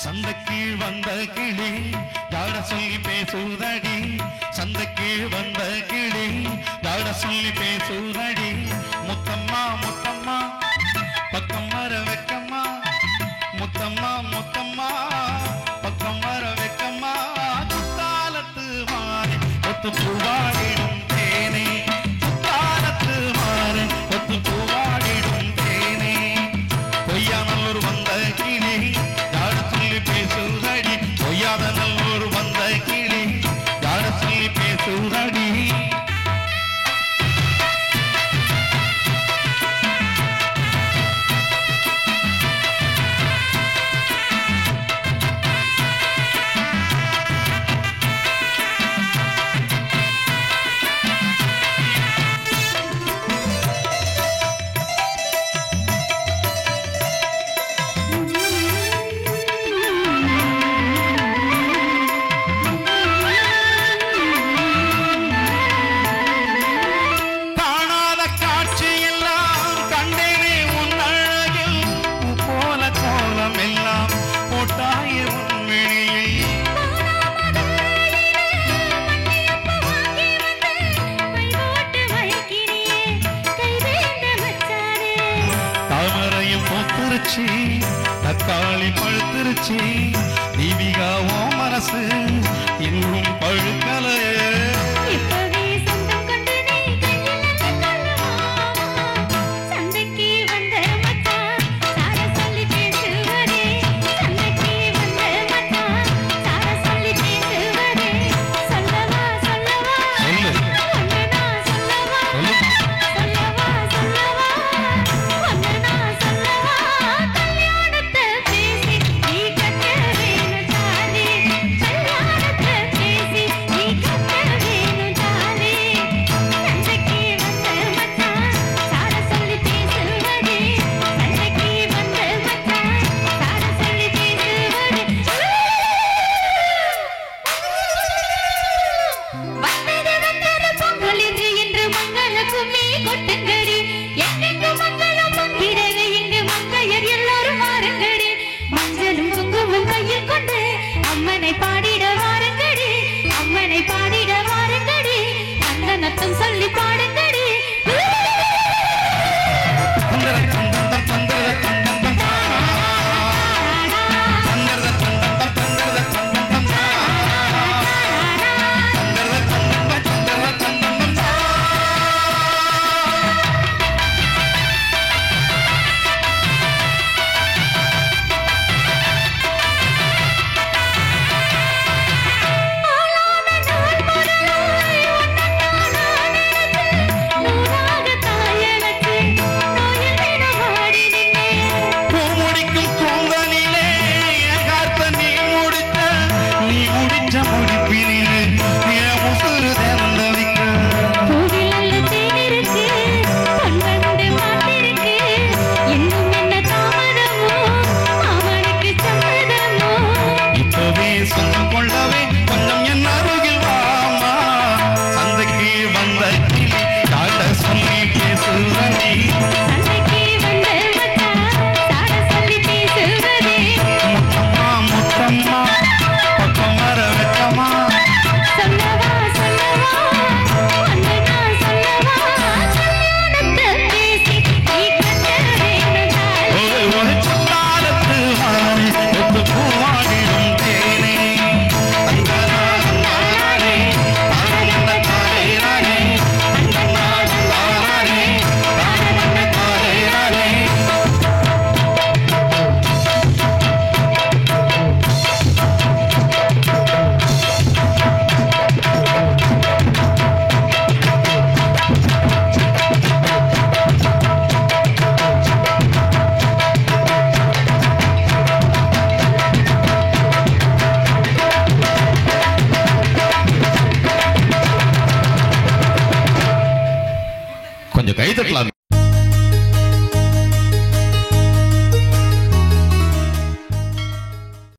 சந்தைக்கு வந்த கிளி யார சொல்லி பேசுதடி சந்தைக்கு வந்த கிளி யார சொல்லி பேசுதடி முத்தம்மா முத்தம்மா பக்கம் வர வெக்கம்மா முத்தம்மா முத்தம்மா பக்கம் வர வெக்கம்மா குத்தாலத்து மாறி ஒத்து பூவாடிடும் தேனே குத்தாலத்து மாறி ஒத்து பூவாடிடும் தேனே பொய்யானல்லூர் வந்த கிளி யார சொல்லி பேசுதடி பொய்யாத நல்லூர் வந்த கிளி யார சொல்லி பேசுதடி தக்காளி பழுத்திருச்சி தீபிகாவோ மனசு இன்னும் பழுக்கலையே சொல்லி பாடுங்கடி கொஞ்சம் கை தட்டலாம்.